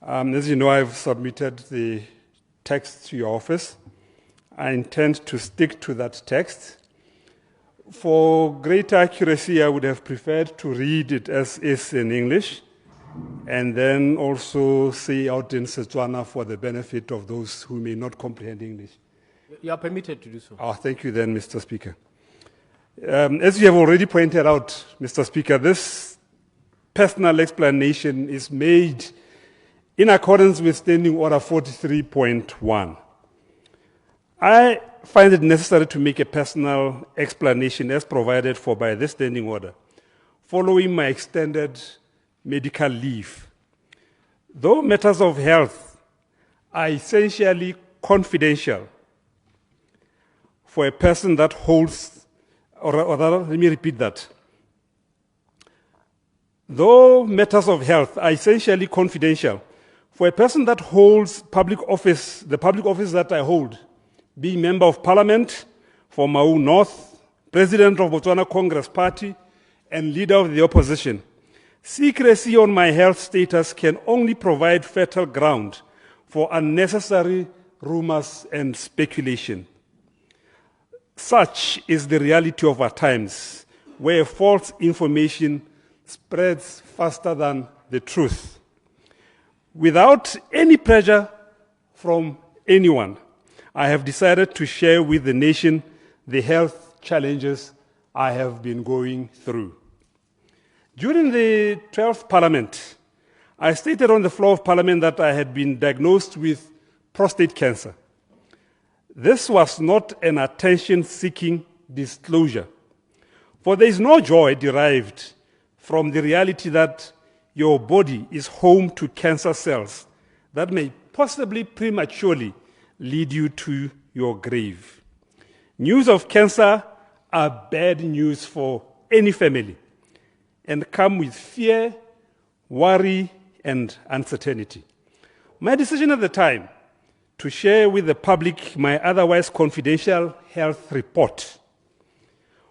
As you know, I've submitted the text to your office. I intend to stick to that text. For greater accuracy, I would have preferred to read it as is in English, and then also say out in Setswana for the benefit of those who may not comprehend English. You are permitted to do so. Oh, thank you then, Mr. Speaker. As you have already pointed out, Mr. Speaker, this personal explanation is made in accordance with Standing Order 43.1. I find it necessary to make a personal explanation as provided for by this standing order, following my extended medical leave. Though matters of health are essentially confidential for a person that holds, or rather, let me repeat that. Though matters of health are essentially confidential for a person that holds public office, the public office that I hold, being Member of Parliament for Mau North, President of Botswana Congress Party, and Leader of the Opposition, secrecy on my health status can only provide fertile ground for unnecessary rumors and speculation. Such is the reality of our times, where false information spreads faster than the truth. Without any pressure from anyone, I have decided to share with the nation the health challenges I have been going through. During the 12th Parliament, I stated on the floor of Parliament that I had been diagnosed with prostate cancer. This was not an attention-seeking disclosure, for there is no joy derived from the reality that your body is home to cancer cells that may possibly prematurely lead you to your grave. News of cancer are bad news for any family and come with fear, worry, and uncertainty. My decision at the time to share with the public my otherwise confidential health report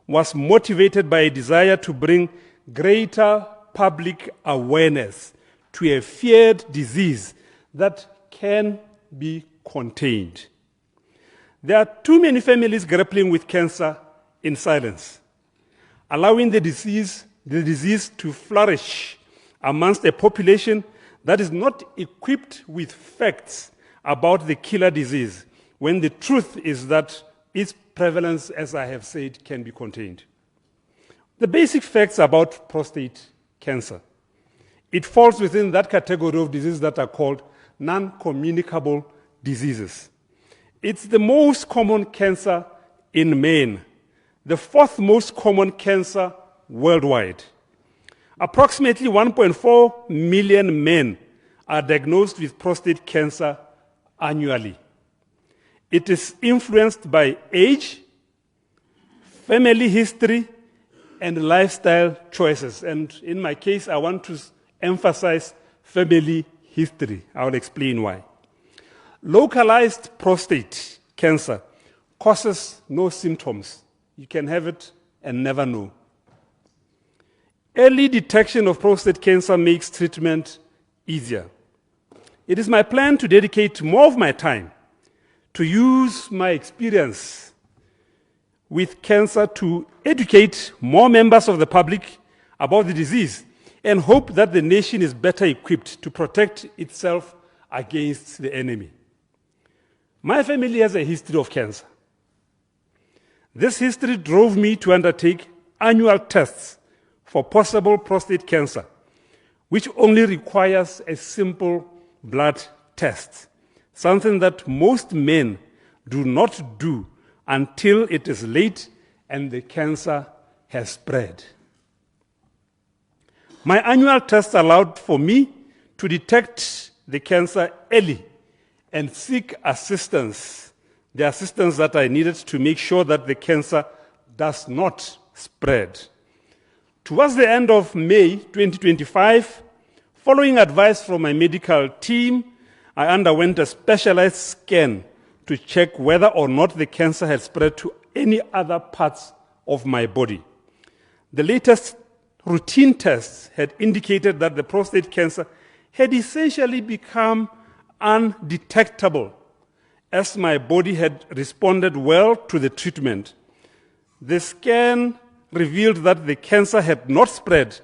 was motivated by a desire to bring greater public awareness to a feared disease that can be contained. There are too many families grappling with cancer in silence, allowing the disease to flourish amongst a population that is not equipped with facts about the killer disease, when the truth is that its prevalence, as I have said, can be contained. The basic facts about prostate cancer: it falls within that category of diseases that are called non-communicable diseases. It's the most common cancer in men, the fourth most common cancer worldwide. Approximately 1.4 million men are diagnosed with prostate cancer annually. It is influenced by age, family history, and lifestyle choices. And in my case, I want to emphasize family history. I will explain why. Localized prostate cancer causes no symptoms. You can have it and never know. Early detection of prostate cancer makes treatment easier. It is my plan to dedicate more of my time to use my experience with cancer to educate more members of the public about the disease and hope that the nation is better equipped to protect itself against the enemy. My family has a history of cancer. This history drove me to undertake annual tests for possible prostate cancer, which only requires a simple blood test, something that most men do not do until it is late and the cancer has spread. My annual tests allowed for me to detect the cancer early and seek assistance, the assistance that I needed to make sure that the cancer does not spread. Towards the end of May 2025, following advice from my medical team, I underwent a specialized scan to check whether or not the cancer had spread to any other parts of my body. The latest routine tests had indicated that the prostate cancer had essentially become undetectable as my body had responded well to the treatment. The scan revealed that the cancer had not spread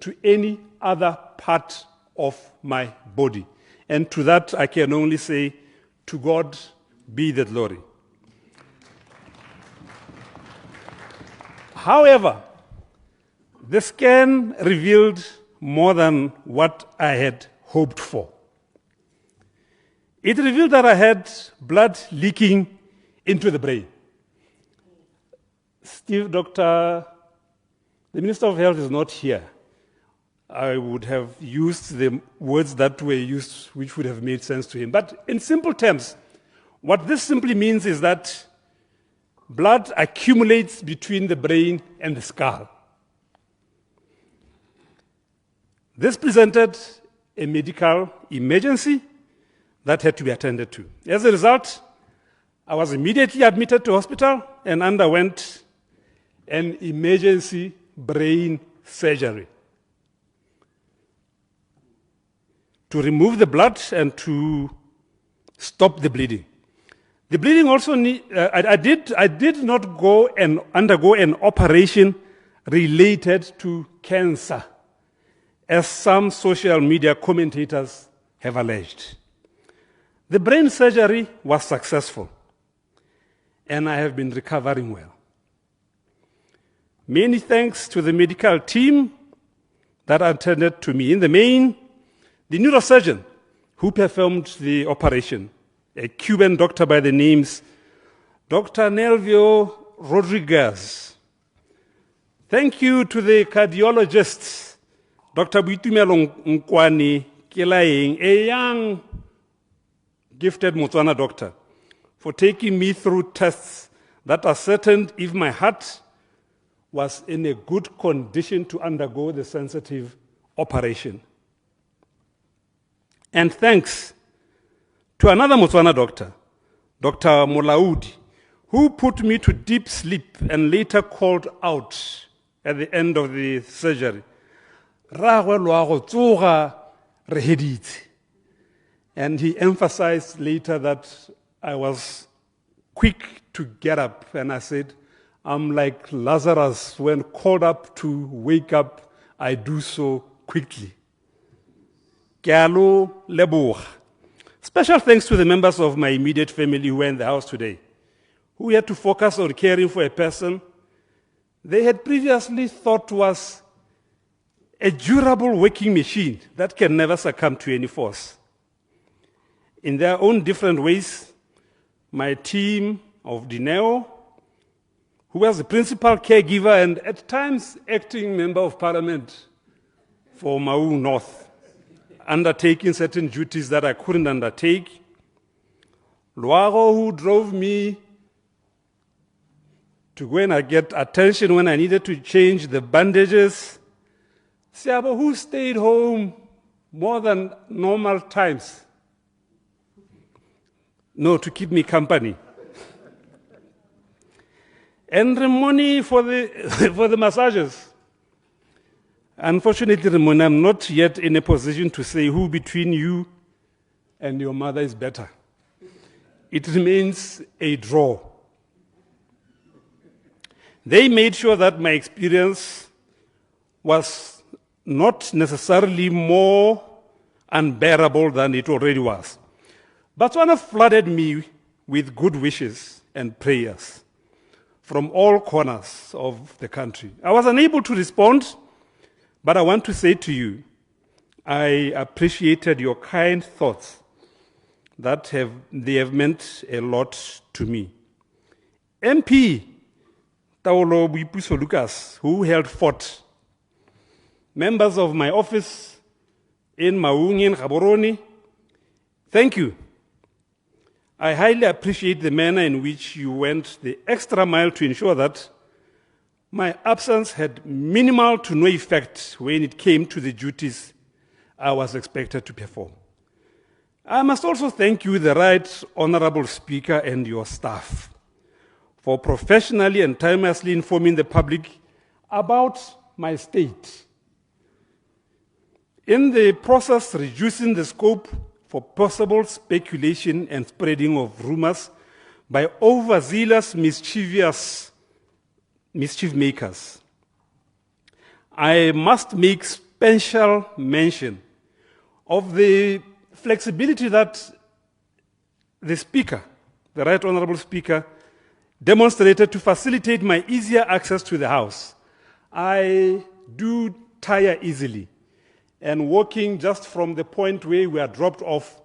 to any other part of my body. And to that, I can only say, to God be the glory. However, the scan revealed more than what I had hoped for. It revealed that I had blood leaking into the brain. Steve, the Minister of Health is not here. I would have used the words that were used, which would have made sense to him. But in simple terms, what this simply means is that blood accumulates between the brain and the skull. This presented a medical emergency that had to be attended to. As a result, I was immediately admitted to hospital and underwent an emergency brain surgery to remove the blood and to stop the bleeding. The bleeding also I did not go and undergo an operation related to cancer, as some social media commentators have alleged. The brain surgery was successful, and I have been recovering well. Many thanks to the medical team that attended to me. In the main, the neurosurgeon who performed the operation, a Cuban doctor by the names Dr. Nelvio Rodriguez. Thank you to the cardiologist, Dr. 𝐒𝐚𝐥𝐞𝐬𝐡𝐚𝐧𝐠, a young, gifted Motswana doctor, for taking me through tests that ascertained if my heart was in a good condition to undergo the sensitive operation. And thanks to another Motswana doctor, Dr. Molaudi, who put me to deep sleep and later called out at the end of the surgery, and he emphasized later that I was quick to get up, and I said, I'm like Lazarus, when called up to wake up, I do so quickly. Special thanks to the members of my immediate family who were in the house today, who had to focus on caring for a person they had previously thought was a durable working machine that can never succumb to any force. In their own different ways, my team of 𝐒𝐻𝐿, who was the principal caregiver and at times acting member of parliament for Mau North, undertaking certain duties that I couldn't undertake. Luago, who drove me to go and get attention when I needed to change the bandages. Siabo, who stayed home more than normal times. No, to keep me company. And Ramoni for the massages. Unfortunately, Ramoni, I'm not yet in a position to say who between you and your mother is better. It remains a draw. They made sure that my experience was not necessarily more unbearable than it already was. Botswana flooded me with good wishes and prayers from all corners of the country. I was unable to respond, but I want to say to you, I appreciated your kind thoughts. They have meant a lot to me. MP Taolo Boipuso Lucas, who held fort, members of my office in Maung in Gaborone, thank you. I highly appreciate the manner in which you went the extra mile to ensure that my absence had minimal to no effect when it came to the duties I was expected to perform. I must also thank you, the Right Honorable Speaker, and your staff for professionally and timelessly informing the public about my state. In the process, reducing the scope for possible speculation and spreading of rumors by overzealous, mischief makers. I must make special mention of the flexibility that the Speaker, the Right Honourable Speaker, demonstrated to facilitate my easier access to the House. I do tire easily, and walking just from the point where we are dropped off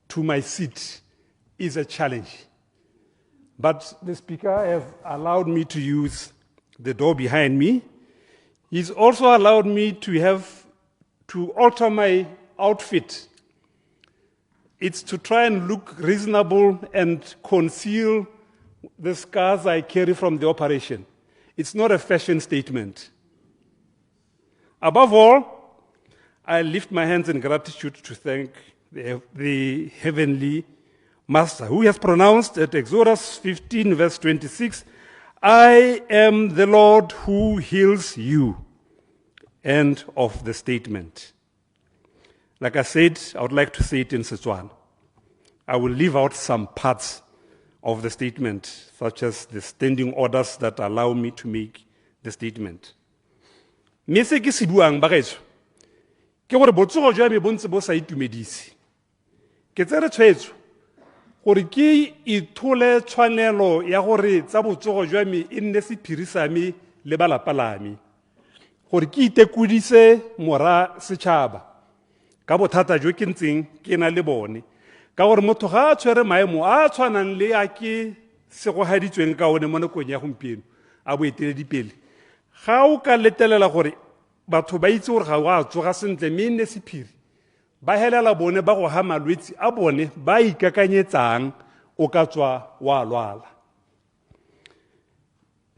to my seat is a challenge. But the Speaker has allowed me to use the door behind me. He's also allowed me to alter my outfit. It's to try and look reasonable and conceal the scars I carry from the operation. It's not a fashion statement. Above all, I lift my hands in gratitude to thank the Heavenly Master, who has pronounced at Exodus 15, verse 26, I am the Lord who heals you. End of the statement. Like I said, I would like to say it in Setswana. I will leave out some parts of the statement, such as the standing orders that allow me to make the statement. Me se ke se buang bagaetsho ke gore botsogo jwa me bontse bo sa itumedise. Ke tsere tshwetso gore ke ithole tshwanelo ya gore tsa botsogo jwa me e nne sephiri sa me le ba lapa la me, gore ke itekudise mora setšhaba ka bothata jo ke ntseng ke na le bone, ka gore motho ga a tshwere maemo a tshwanang le a ke segogaditsweng ka one mo nakong ya gompieno a boeteledipele, ga o ka letelela gore batho ba itse gore ga o a tsoga sentle mme e nne sephiri, ba helela bone ba go ha malwetse a bone ba ikakanyetsang o ka tswa wa lwala.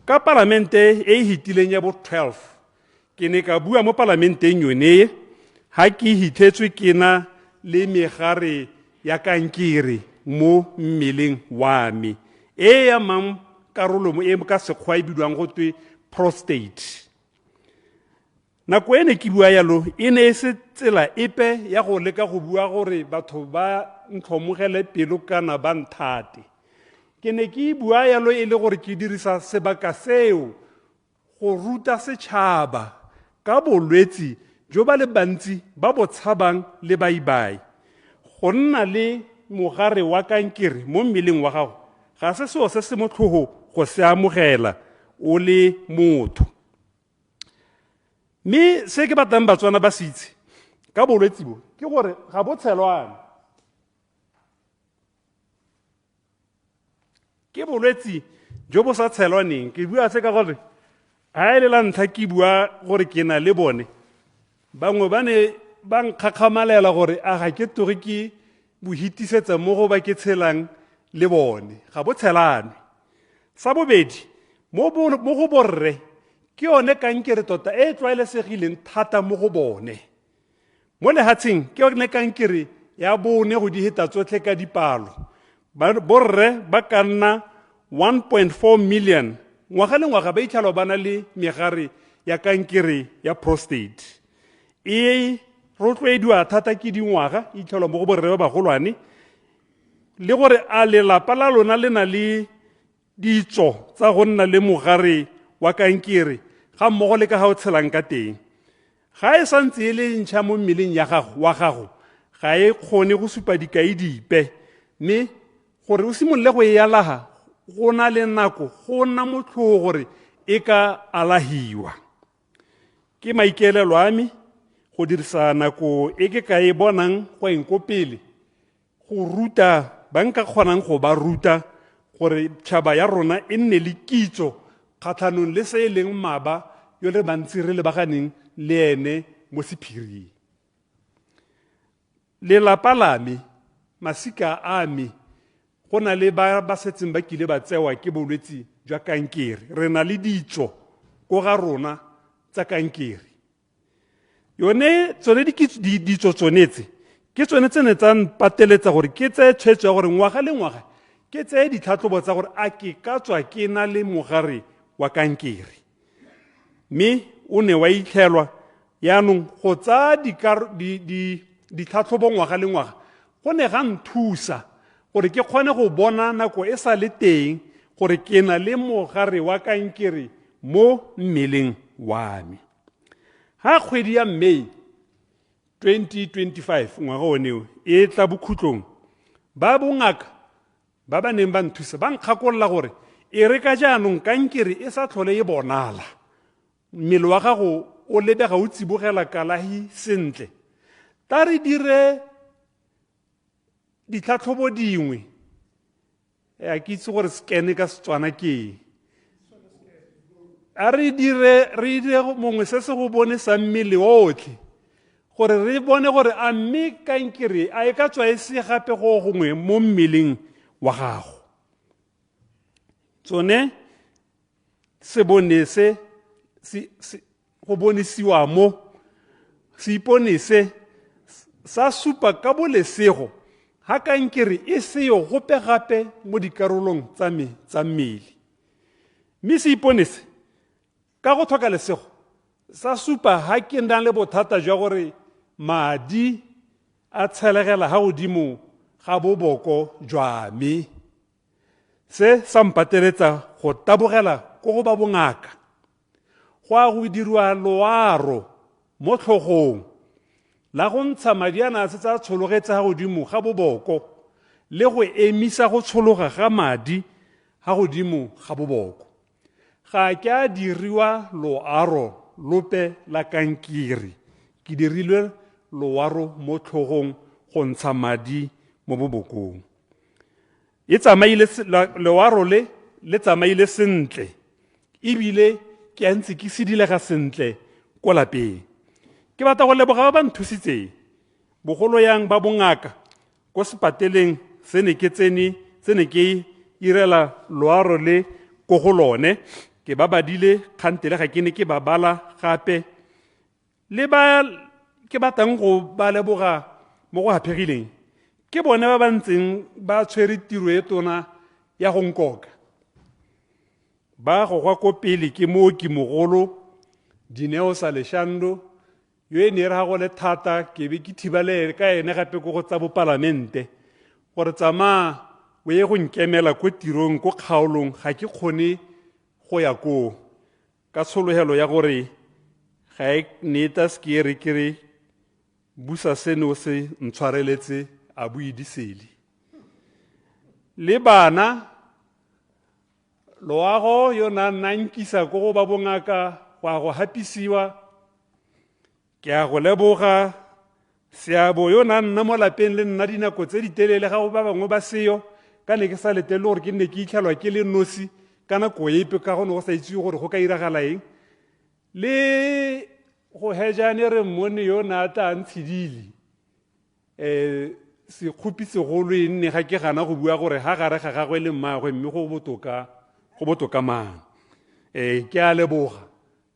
Ka palamente e hitileng ya bo 12 ke ne ka bua mo palamenteng yone ha ke hithetswe ke na le megare ya kankere mo mmeleng wa me e ya mang karolo mo e ka sekgwa e bidiwang go twe prostate. Nako ene ke bua yalo e ne se tsela epe ya go leka go bua gore batho ba ntlhomogele pelo kana ba nthate. Ke ne ke bua yalo e le gore ke dirisa sebaka seo go ruta setšhaba ka bolwetsi jo ba le bantsi ba bo tshabang le baibai. Go nna le mogare wa kankere mo mmeleng wa gago ga se seo se se motlhogo go se amogela o le motho. Me se ke batlang batswana ba se itse ka bolwetsi bo ke gore ga bo tshelwane. Ke bolwetsi jo bo sa tshelwaneng. Ke bua se ka gore ha ile la ntlha ke bua gore ke na le bone, bangwe ba ne ba nkgakgamalela gore a ga ke toge ke bo hitisetsa mo go ba ke tshelang le bone. Ga bo tshelane. Sa bobedi, mo go borre ke yone kankere tota e tlwaelesegileng thata mo go bone. Mo lehatsheng ke yone kankere ya bone go di heta tsotlhe ka dipalo. Borre ba ka nna 1.4 million ngwaga le ngwaga ba itlhalo ba na le megare ya kankere ya prostate. E rotloediwa thata ke dingwaga itlhalo mo go borre ba bagolwane, le gore a lelapa la lona le na le ditso tsa go nna le mogare wa kankere ga mmogo le ka ga o tshelang ka teng. Ga e santse e le ntšha mo mmeleng wa gago ga e kgone go supa dikai dipe, mme gore o simolole go e alaga go na le nako go nna motlhogo gore e ka alahiwa. Ke maikaelelo a me go dirisa nako e ke ka e bonang go enko pele go ruta ba nka kgonang go ba ruta gore tšhaba ya rona e nne le kitso kgatlhanong le se e leng maba yo le bantsi re lebaganeng le ene mo sephiring. Lelapa la me, masika a me, go na le ba setseng ba kile ba tsewa ke bolwetsi jwa kankere. Re na le ditso ko ga rona tsa kankere. Yone tsone ditso tsonetse ke tsone tse ne tsa mpateletsa gore ke tseye tshwetso ya gore ngwaga le ngwaga ke tseye ditlhatlhobo tsa gore a ke ka tswa ke na le mogare wa kankere. Mme o ne wa itlhelwa yaanong go tsaya ditlhatlhobo ngwaga le ngwaga go ne ga nthusa gore ke kgone go bona nako e sa le teng gore ke na le mogare wa kankere mo mmeleng wa me. Ha kgwedi ya May 2025 ngwaga oneo e tla bokhutlong, ba bongaka ba ba neng ba nthusa ba nkgakolola gore e re ka jaanong kankere e sa tlhole e bonala, mmele wa gago o lebega o tsibogela kalahi sentle. Ta re dire ditlhatlhobo dingwe, a ke itse gore scan ka Setswana ke a re dire mongwe se se go bone sa mmele otlhe gore re bone gore a mme kankere a e ka tswa e se gape go gongwe mo mmeleng wa gago. Tsone se bone se go bonisiwa mo se iponese sa supa ka bolesego ha kankere e seyo gope gape mo dikarolong tsa mmele. Mme se iponese ka go tlhoka lesego sa supa ha ke nang le bothata jwa gore madi a tshelegela ha godimo ga boboko jwa me. Se sa mpateletsa go tabogela ko go ba bongaka, go a go dirwa loaro mo tlhogong la go ntsha madi a na a setse a tshologetse ga godimo ga boboko le go emisa go tshologa ga madi ga godimo ga boboko. Ga ke a diriwa loaro lope la kankere, ke dirilwe loaro mo tlhogong go ntsha madi mo bobokong. Loaro le tsamaile sentle ebile ke a ntse ke sedilega sentle ko lapeng. Ke batla go leboga ba nthusitseng bogolo yang ba bongaka ko sepateleng se ne ke irela loaro le ko go lone. Ke ba badile kgantele ga ke ne ke ba bala gape le ba ke batlang go ba leboga mo go hapegileng ke bone ba ba ntseng ba tshwere tiro e tona ya go nkoka. Ba go gwa ko pele ke 𝐒𝐚𝐥𝐿 Dumelang Saleshando yo e ne re go le thata ke be ke thibale ka ene gape go tsa bopalamente gore tsamaya o ye go nkemela ko tirong ko kgaolong ga ke kgone go ya ko ka tsholohelo ya gore ga e neta se re busa seno se ntshwareletse a boidisele le bana loago yo na nkisa ko go ba bongaka go hapisiwa. Ke a go leboga seabo yo na nna mo lapeng le nna dinako tse di telele ga go ba bangwe ba seyo ka ne ke sa letele gore ke nne ke itlhalwa ke le nosi ka nako epe ka gone go sa itse gore go ka iragala eng le go hejane re mmone yo na tla ntshidile se khupi segolo e nne ga ke gana go bua gore ha gare ga gagwe le mmagwe mme go botoka mang. Ke a leboga,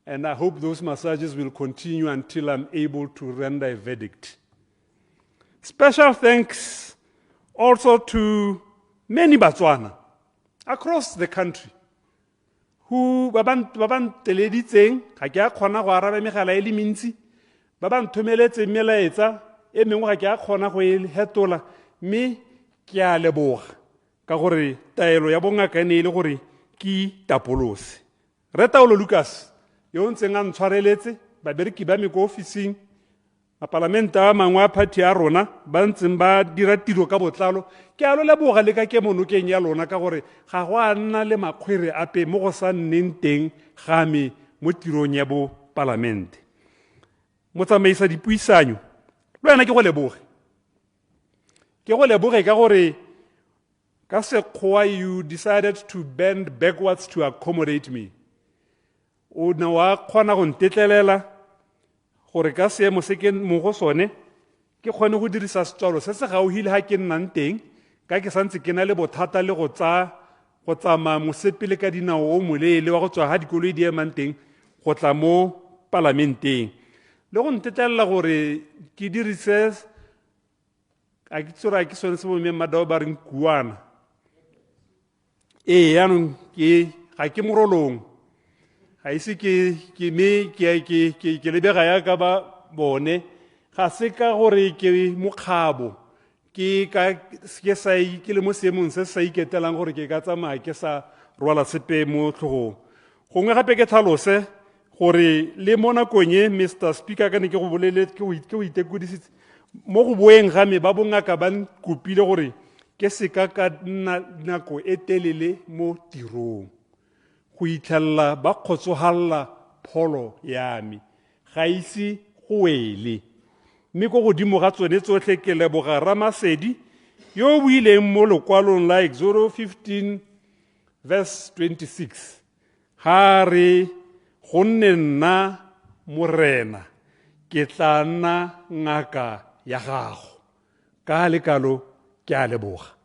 and I hope those massages will continue until I'm able to render a verdict. Special thanks also to many Batswana across the country who ba teleditseng ga ke a kgona go araba megala e le mentsi ba ba nthomeletse melaetsa e mengwe ga ke a kgona go e hetola mme ke a leboga ka gore taelo ya bongaka ne e le gore ke tapolose. Re Taolo Lucas yo ntseng a ntshwareletse babereki ba me ko ofising mapalamenta a mangwe a party a rona ba ntseng ba dira tiro ka botlalo. Ke a lo leboga le ka kemonokeng ya lona ka gore ga go a nna le makgwere ape mo go sa nneng teng ga me mo tirong ya bo palamente. Motsamaisa dipuisanyo le wena ke go leboge ka gore ka sekgowa you decided to bend backwards to accommodate me. O ne wa kgona go ntetlelela gore ka seemo se ke mo go sone ke kgone go dirisa setswalo se se gauhile ha ke nnang teng ka ke santse ke na le bothata le go tsamaya mosepele ka dinao o moleele wa go tswa ha dikoloi di emang teng go tla mo palamenteng le go ntetlelela gore ke dirise a ke tsora ke sone se bo mme madao ba reng kuana yaanong ga ke morolong ga ise ke lebega ya ka ba bone ga se ka gore ke mokgabo ke le mo seemong se sa iketelang gore ke ka tsamaya ke sa rwala sepe mo tlhogong gongwe gape ke tlhalose gore le mo nakong e Mr. Speaker ka ne ke go boleletse ke o itekodisitse mo go boeng ga me ba bongaka ba nkopile gore ke seka ka nna nako e telele mo tirong go itlhella ba kgotsogalela pholo ya me ga ise go wele mme go godimo ga tsone tsotlhe ke leboga Ramasedi yo o buileng mo lekwalong la Exodus 15 verse 26 ga re go nne nna morena ke tla nna ngaka ya gago ka lekalo ke a leboga.